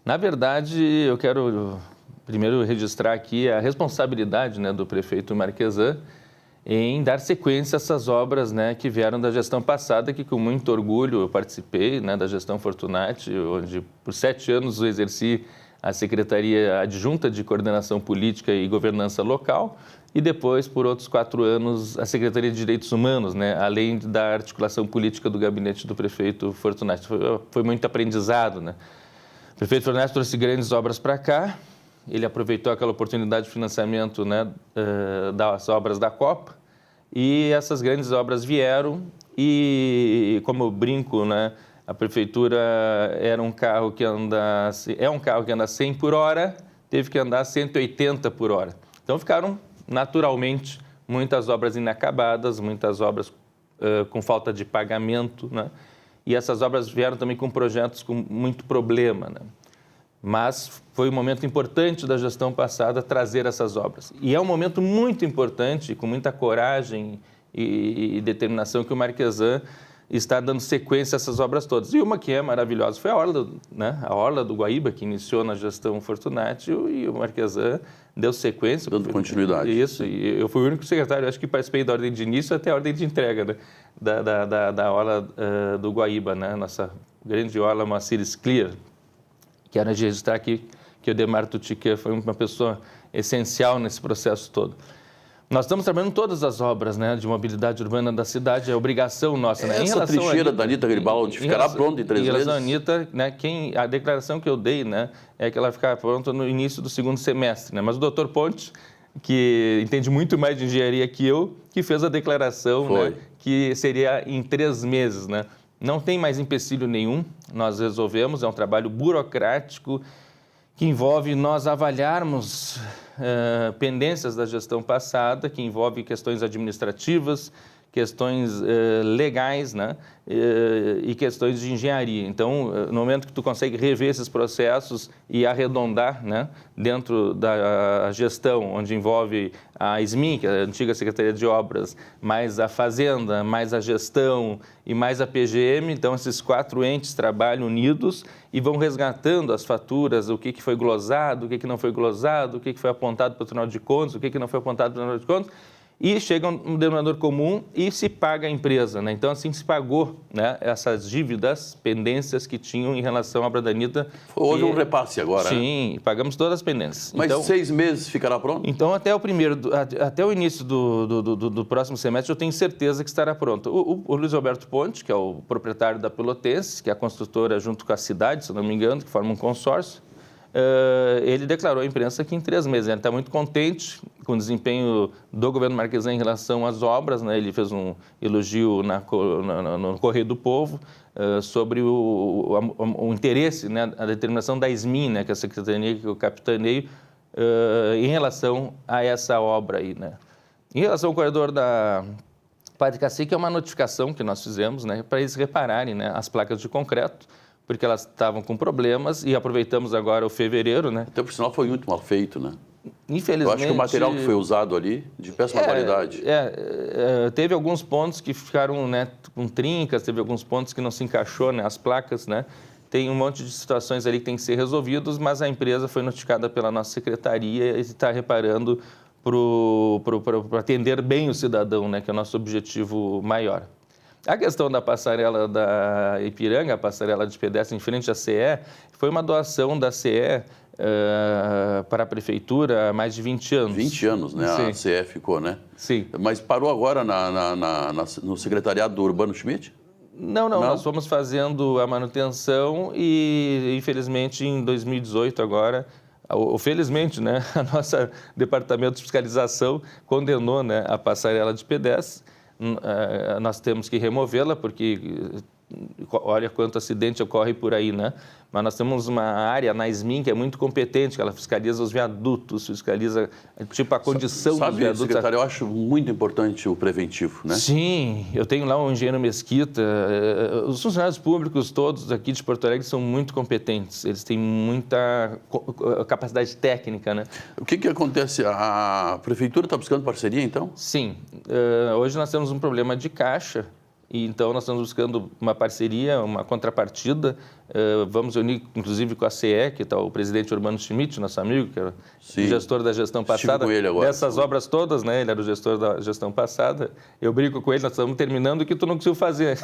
I: Na verdade, eu quero primeiro registrar aqui a responsabilidade, né, do prefeito Marquesan em dar sequência a essas obras, né, que vieram da gestão passada, que com muito orgulho eu participei, né, da gestão Fortunati, onde por 7 anos eu exerci a Secretaria Adjunta de Coordenação Política e Governança Local e depois, por outros 4 anos, a Secretaria de Direitos Humanos, né, além da articulação política do gabinete do prefeito Fortunati. Foi muito aprendizado, né? prefeito Fornés trouxe grandes obras para cá, ele aproveitou aquela oportunidade de financiamento, né, das obras da Copa, e essas grandes obras vieram e, como eu brinco, né, a prefeitura é um carro que anda 100 por hora, teve que andar 180 por hora. Então ficaram, naturalmente, muitas obras inacabadas, muitas obras com falta de pagamento, né? E essas obras vieram também com projetos com muito problema, né? Mas foi um momento importante da gestão passada trazer essas obras. E é um momento muito importante, com muita coragem e determinação, que o Marquesan está dando sequência a essas obras todas. E uma que é maravilhosa foi a Orla, né? A Orla do Guaíba, que iniciou na gestão Fortunati, e o Marquesan deu sequência.
H: Dando continuidade.
I: Isso, e eu fui o único secretário, acho que participei da ordem de início até a ordem de entrega, né? da Orla do Guaíba, né? Nossa grande Orla Moacires Clear. Quero registrar aqui que o Demar Tutiquet foi uma pessoa essencial nesse processo todo. Nós estamos trabalhando todas as obras, né, de mobilidade urbana da cidade, é obrigação nossa. Né?
H: Essa trincheira da Anitta Garibaldi ficará pronta em 3 meses? Em relação à
I: Anitta, né, a declaração que eu dei, né, é que ela ficará pronta no início do 2º semestre. Né? Mas o doutor Ponte, que entende muito mais de engenharia que eu, que fez a declaração, né, que seria em 3 meses. Né? Não tem mais empecilho nenhum, nós resolvemos, é um trabalho burocrático que envolve nós avaliarmos pendências da gestão passada, que envolve questões administrativas, questões legais, né? E questões de engenharia. Então, no momento que tu consegue rever esses processos e arredondar, né, dentro da gestão, onde envolve a SMIN, que é a antiga Secretaria de Obras, mais a Fazenda, mais a gestão e mais a PGM, então esses 4 entes trabalham unidos e vão resgatando as faturas, o que foi glosado, o que não foi glosado, o que foi apontado para o Tribunal de Contas, o que não foi apontado para o Tribunal de Contas, e chega um denominador comum e se paga a empresa, né? Então, assim, se pagou, né, essas dívidas, pendências que tinham em relação à obra da Anitta.
H: Houve um repasse agora.
I: Sim, né? Pagamos todas as pendências.
H: Mas então, 6 meses ficará pronto?
I: Então, até o início do próximo semestre, eu tenho certeza que estará pronto. O Luiz Roberto Ponte, que é o proprietário da Pelotense, que é a construtora junto com a cidade, se não me engano, que forma um consórcio, ele declarou à imprensa que em 3 meses. Ele está muito contente com o desempenho do governo Marquesan em relação às obras, né? Ele fez um elogio no Correio do Povo sobre o interesse, né, a determinação da SMIN, né, que é a secretaria que eu capitaneio, em relação a essa obra aí, né? Em relação ao corredor da Padre Cacique, é uma notificação que nós fizemos, né, para eles repararem, né, as placas de concreto, porque elas estavam com problemas e aproveitamos agora o fevereiro, né?
H: Até por sinal foi muito mal feito, né?
I: Infelizmente...
H: Eu acho que o material que foi usado ali, de péssima qualidade.
I: Teve alguns pontos que ficaram, né, com trincas, teve alguns pontos que não se encaixou, né, as placas, né? Tem um monte de situações ali que tem que ser resolvidos, mas a empresa foi notificada pela nossa secretaria e está reparando para atender bem o cidadão, né, que é o nosso objetivo maior. A questão da passarela da Ipiranga, a passarela de pedestre em frente à CE, foi uma doação da CE para a prefeitura há mais de 20 anos.
H: 20 anos, né?
I: Sim.
H: A CE ficou, né?
I: Sim.
H: Mas parou agora no secretariado do Urbano Schmidt?
I: Não, nós fomos fazendo a manutenção e, infelizmente, em 2018 agora, ou felizmente, né, a nossa departamento de fiscalização condenou, né, a passarela de pedestre. Nós temos que removê-la, porque olha quanto acidente ocorre por aí, né? Mas nós temos uma área na SMIN que é muito competente, que ela fiscaliza os viadutos, fiscaliza tipo a condição dos viadutos.
H: Secretário, eu acho muito importante o preventivo, né?
I: Sim, eu tenho lá um engenheiro Mesquita, os funcionários públicos todos aqui de Porto Alegre são muito competentes, eles têm muita capacidade técnica, né?
H: O que acontece? A prefeitura está buscando parceria, então?
I: Sim, hoje nós temos um problema de caixa. E então, nós estamos buscando uma parceria, uma contrapartida. Vamos unir, inclusive, com a CE, que está o presidente Urbano Schmidt, nosso amigo, que era o gestor da gestão passada.
H: Com ele agora.
I: Dessas obras todas, né? Ele era o gestor da gestão passada. Eu brinco com ele, nós estamos terminando o que tu não conseguiu fazer.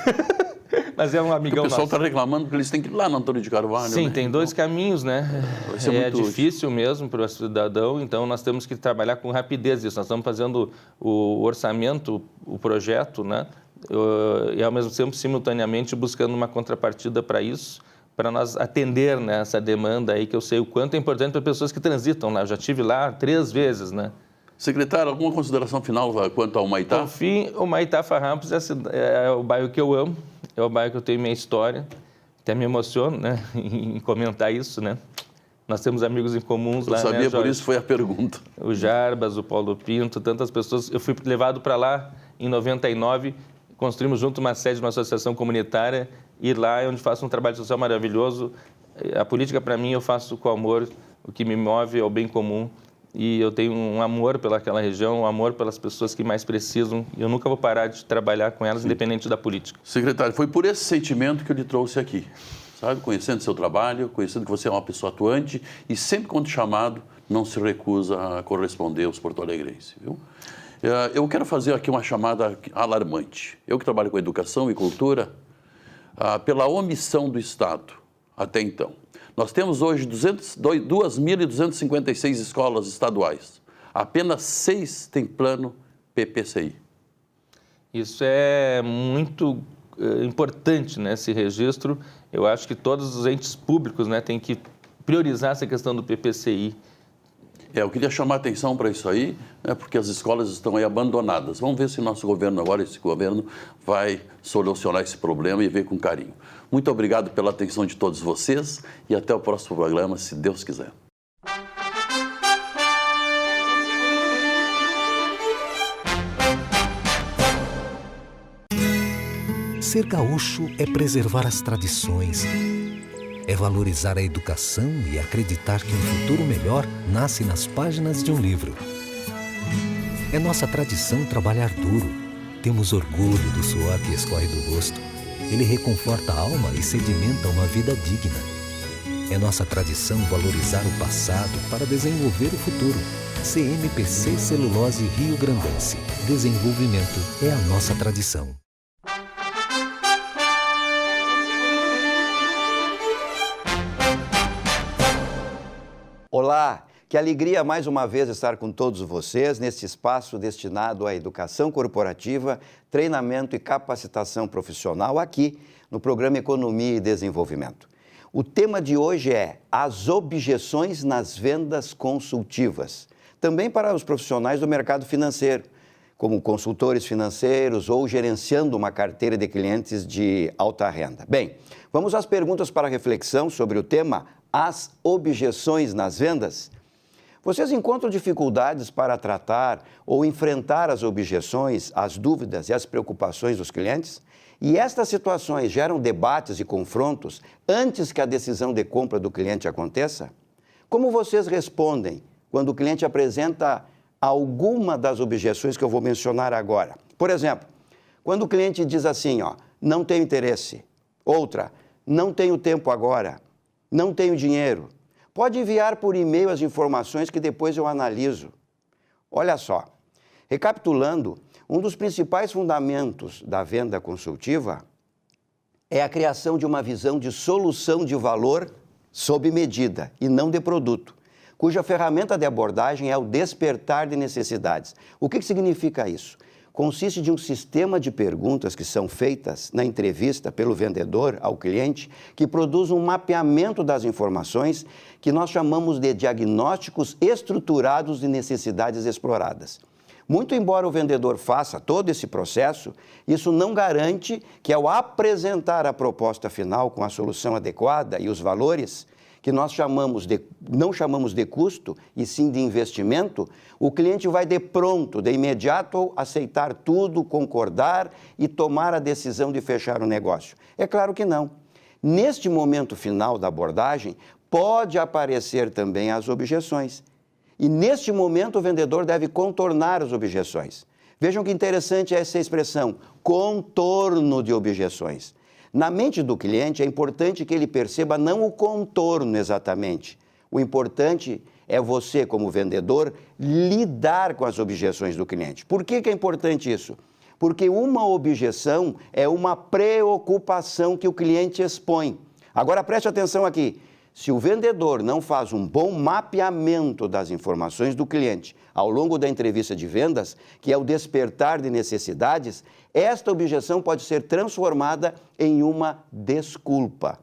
I: Mas é um amigão nosso.
H: O pessoal está reclamando porque eles têm que ir lá no Antônio de Carvalho.
I: Sim,
H: né?
I: tem 2 caminhos, né? É difícil mesmo para o cidadão, então nós temos que trabalhar com rapidez isso. Nós estamos fazendo o orçamento, o projeto, né? E ao mesmo tempo, simultaneamente, buscando uma contrapartida para isso, para nós atender, né, essa demanda aí, que eu sei o quanto é importante para pessoas que transitam lá. Eu já estive lá 3 vezes, né?
H: Secretário, alguma consideração final quanto ao Humaitá?
I: Por fim, o Humaitá Farrapos é o bairro que eu amo, é o bairro que eu tenho minha história. Até me emociono, né, em comentar isso, né? Nós temos amigos em comuns lá, né,
H: Eu sabia,
I: Jorge?
H: por isso foi a pergunta.
I: O Jarbas, o Paulo Pinto, tantas pessoas. Eu fui levado para lá em 99, construímos junto uma sede de uma associação comunitária e lá é onde faço um trabalho social maravilhoso. A política, para mim, eu faço com amor, o que me move é o bem comum. E eu tenho um amor pelaquela região, um amor pelas pessoas que mais precisam. E eu nunca vou parar de trabalhar com elas, independente da política.
H: Secretário, foi por esse sentimento que eu lhe trouxe aqui. Sabe? Conhecendo seu trabalho, conhecendo que você é uma pessoa atuante e sempre quando chamado, não se recusa a corresponder aos porto-alegrenses, viu? Eu quero fazer aqui uma chamada alarmante. Eu que trabalho com educação e cultura, pela omissão do Estado até então. Nós temos hoje 2.256 escolas estaduais. Apenas 6 têm plano PPCI.
I: Isso é muito importante, né, esse registro. Eu acho que todos os entes públicos, né, têm que priorizar essa questão do PPCI.
H: Eu queria chamar a atenção para isso aí, né, porque as escolas estão aí abandonadas. Vamos ver se nosso governo agora, esse governo, vai solucionar esse problema e ver com carinho. Muito obrigado pela atenção de todos vocês e até o próximo programa, se Deus quiser.
D: Ser gaúcho é preservar as tradições, é valorizar a educação e acreditar que um futuro melhor nasce nas páginas de um livro. É nossa tradição trabalhar duro. Temos orgulho do suor que escorre do rosto. Ele reconforta a alma e sedimenta uma vida digna. É nossa tradição valorizar o passado para desenvolver o futuro. CMPC Celulose Rio Grandense. Desenvolvimento é a nossa tradição.
J: Olá, que alegria mais uma vez estar com todos vocês neste espaço destinado à educação corporativa, treinamento e capacitação profissional aqui no programa Economia e Desenvolvimento. O tema de hoje é as objeções nas vendas consultivas, também para os profissionais do mercado financeiro, como consultores financeiros ou gerenciando uma carteira de clientes de alta renda. Bem, vamos às perguntas para reflexão sobre o tema as objeções nas vendas? Vocês encontram dificuldades para tratar ou enfrentar as objeções, as dúvidas e as preocupações dos clientes? E estas situações geram debates e confrontos antes que a decisão de compra do cliente aconteça? Como vocês respondem quando o cliente apresenta alguma das objeções que eu vou mencionar agora? Por exemplo, quando o cliente diz assim, não tenho interesse. Outra, não tenho tempo agora. Não tenho dinheiro. Pode enviar por e-mail as informações que depois eu analiso. Olha só, recapitulando, um dos principais fundamentos da venda consultiva é a criação de uma visão de solução de valor sob medida e não de produto, cuja ferramenta de abordagem é o despertar de necessidades. O que significa isso? Consiste de um sistema de perguntas que são feitas na entrevista pelo vendedor ao cliente, que produz um mapeamento das informações que nós chamamos de diagnósticos estruturados de necessidades exploradas. Muito embora o vendedor faça todo esse processo, isso não garante que ao apresentar a proposta final com a solução adequada e os valores, que nós não chamamos de custo, e sim de investimento, o cliente vai de pronto, de imediato, aceitar tudo, concordar e tomar a decisão de fechar o negócio. É claro que não. Neste momento final da abordagem, pode aparecer também as objeções. E neste momento o vendedor deve contornar as objeções. Vejam que interessante é essa expressão, contorno de objeções. Na mente do cliente, é importante que ele perceba não o contorno exatamente. O importante é você, como vendedor, lidar com as objeções do cliente. Por que é importante isso? Porque uma objeção é uma preocupação que o cliente expõe. Agora, preste atenção aqui. Se o vendedor não faz um bom mapeamento das informações do cliente ao longo da entrevista de vendas, que é o despertar de necessidades, esta objeção pode ser transformada em uma desculpa.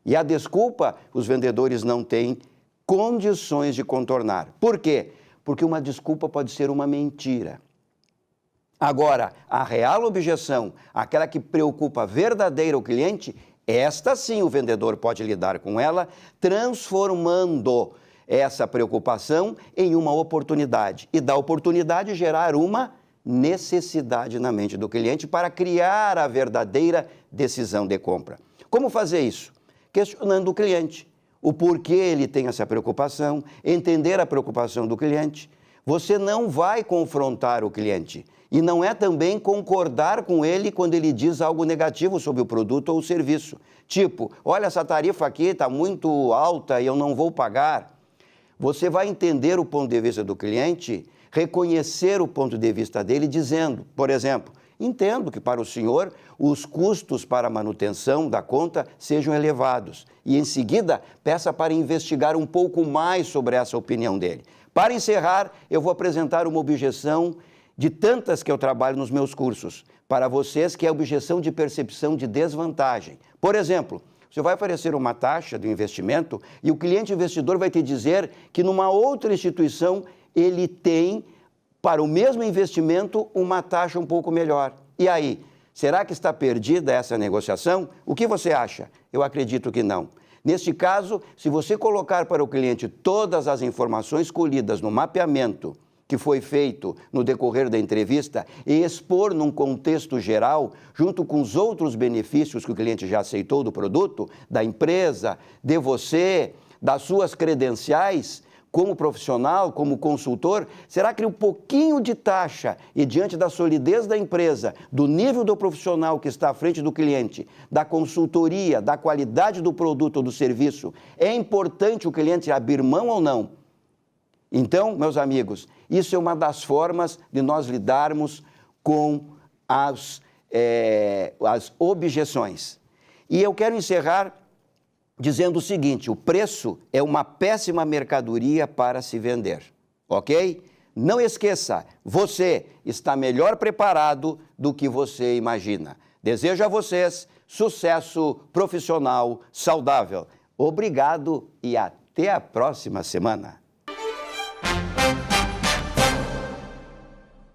J: E a desculpa, os vendedores não têm condições de contornar. Por quê? Porque uma desculpa pode ser uma mentira. Agora, a real objeção, aquela que preocupa verdadeiro o cliente, esta sim o vendedor pode lidar com ela, transformando essa preocupação em uma oportunidade. E da oportunidade gerar uma necessidade na mente do cliente para criar a verdadeira decisão de compra. Como fazer isso? Questionando o cliente, o porquê ele tem essa preocupação, entender a preocupação do cliente. Você não vai confrontar o cliente e não é também concordar com ele quando ele diz algo negativo sobre o produto ou o serviço. Tipo, olha, essa tarifa aqui está muito alta e eu não vou pagar. Você vai entender o ponto de vista do cliente, reconhecer o ponto de vista dele dizendo, por exemplo, entendo que para o senhor os custos para a manutenção da conta sejam elevados e em seguida peça para investigar um pouco mais sobre essa opinião dele. Para encerrar, eu vou apresentar uma objeção de tantas que eu trabalho nos meus cursos, para vocês, que é a objeção de percepção de desvantagem. Por exemplo, você vai oferecer uma taxa de investimento e o cliente investidor vai te dizer que numa outra instituição ele tem, para o mesmo investimento, uma taxa um pouco melhor. E aí, será que está perdida essa negociação? O que você acha? Eu acredito que não. Neste caso, se você colocar para o cliente todas as informações colhidas no mapeamento que foi feito no decorrer da entrevista e expor num contexto geral, junto com os outros benefícios que o cliente já aceitou do produto, da empresa, de você, das suas credenciais, como profissional, como consultor, será que um pouquinho de taxa e diante da solidez da empresa, do nível do profissional que está à frente do cliente, da consultoria, da qualidade do produto ou do serviço, é importante o cliente abrir mão ou não? Então, meus amigos, isso é uma das formas de nós lidarmos com as objeções. E eu quero encerrar dizendo o seguinte, o preço é uma péssima mercadoria para se vender, ok? Não esqueça, você está melhor preparado do que você imagina. Desejo a vocês sucesso profissional saudável. Obrigado e até a próxima semana.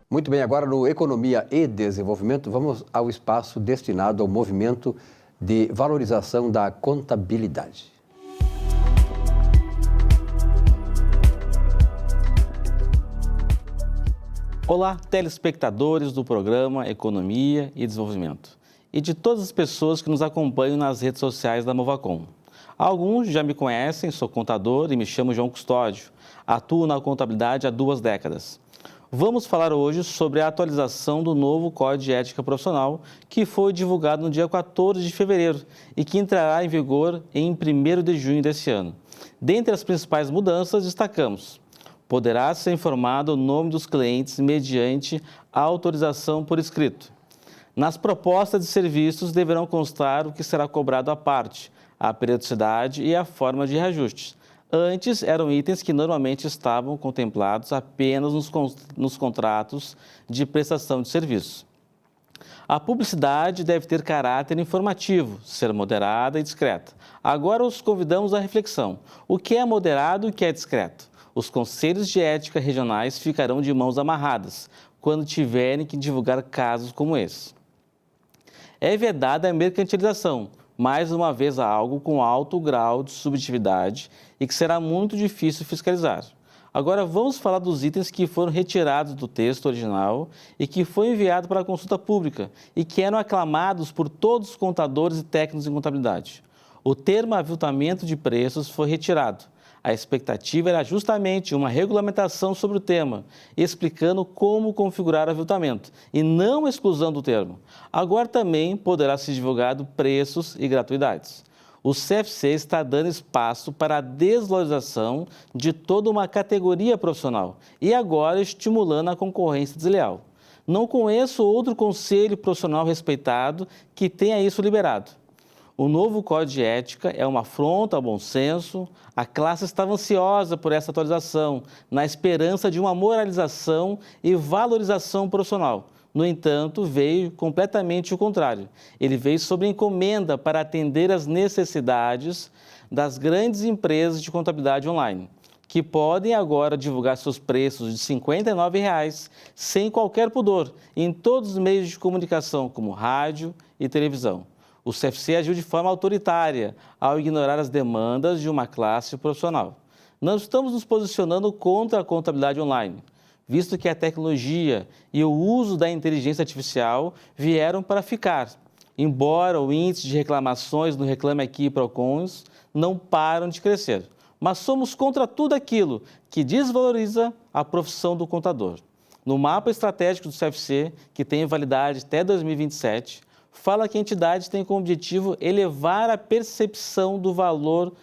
A: Muito bem, agora no Economia e Desenvolvimento, vamos ao espaço destinado ao movimento de valorização da contabilidade.
K: Olá, telespectadores do programa Economia e Desenvolvimento e de todas as pessoas que nos acompanham nas redes sociais da Movacom. Alguns já me conhecem, sou contador e me chamo João Custódio. Atuo na contabilidade há 2 décadas. Vamos falar hoje sobre a atualização do novo Código de Ética Profissional, que foi divulgado no dia 14 de fevereiro e que entrará em vigor em 1º de junho desse ano. Dentre as principais mudanças, destacamos: poderá ser informado o nome dos clientes mediante a autorização por escrito. Nas propostas de serviços deverão constar o que será cobrado à parte, a periodicidade e a forma de reajustes. Antes, eram itens que normalmente estavam contemplados apenas nos contratos de prestação de serviço. A publicidade deve ter caráter informativo, ser moderada e discreta. Agora os convidamos à reflexão. O que é moderado e o que é discreto? Os conselhos de ética regionais ficarão de mãos amarradas quando tiverem que divulgar casos como esse. É vedada a mercantilização. Mais uma vez algo com alto grau de subjetividade e que será muito difícil fiscalizar. Agora vamos falar dos itens que foram retirados do texto original e que foi enviado para a consulta pública e que eram aclamados por todos os contadores e técnicos em contabilidade. O termo aviltamento de preços foi retirado. A expectativa era justamente uma regulamentação sobre o tema, explicando como configurar o aviltamento, e não a exclusão do termo. Agora também poderá ser divulgado preços e gratuidades. O CFC está dando espaço para a desvalorização de toda uma categoria profissional e agora estimulando a concorrência desleal. Não conheço outro conselho profissional respeitado que tenha isso liberado. O novo Código de Ética é uma afronta ao bom senso. A classe estava ansiosa por essa atualização, na esperança de uma moralização e valorização profissional. No entanto, veio completamente o contrário. Ele veio sob encomenda para atender às necessidades das grandes empresas de contabilidade online, que podem agora divulgar seus preços de R$ 59,00 sem qualquer pudor em todos os meios de comunicação, como rádio e televisão. O CFC agiu de forma autoritária ao ignorar as demandas de uma classe profissional. Não estamos nos posicionando contra a contabilidade online, visto que a tecnologia e o uso da inteligência artificial vieram para ficar. Embora o índice de reclamações no Reclame Aqui e Procons não param de crescer, mas somos contra tudo aquilo que desvaloriza a profissão do contador. No mapa estratégico do CFC, que tem validade até 2027, fala que a entidade tem como objetivo elevar a percepção do valor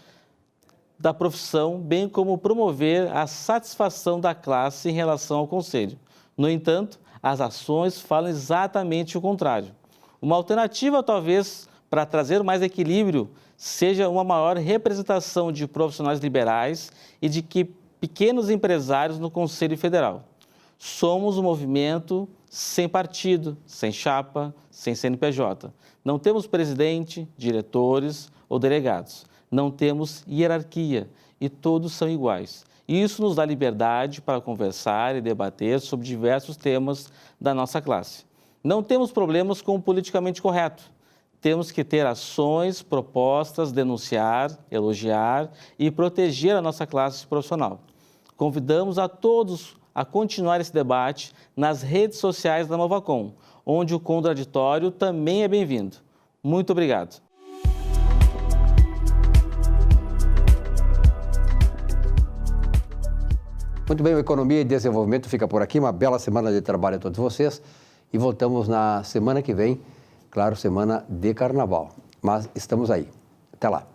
K: da profissão, bem como promover a satisfação da classe em relação ao Conselho. No entanto, as ações falam exatamente o contrário. Uma alternativa, talvez, para trazer mais equilíbrio, seja uma maior representação de profissionais liberais e de pequenos empresários no Conselho Federal. Somos um movimento sem partido, sem chapa, sem CNPJ. Não temos presidente, diretores ou delegados. Não temos hierarquia e todos são iguais. Isso nos dá liberdade para conversar e debater sobre diversos temas da nossa classe. Não temos problemas com o politicamente correto. Temos que ter ações, propostas, denunciar, elogiar e proteger a nossa classe profissional. Convidamos a todos a continuar esse debate nas redes sociais da Movacom, onde o contraditório também é bem-vindo. Muito obrigado.
A: Muito bem, o Economia e Desenvolvimento fica por aqui. Uma bela semana de trabalho a todos vocês. E voltamos na semana que vem, claro, semana de carnaval. Mas estamos aí. Até lá.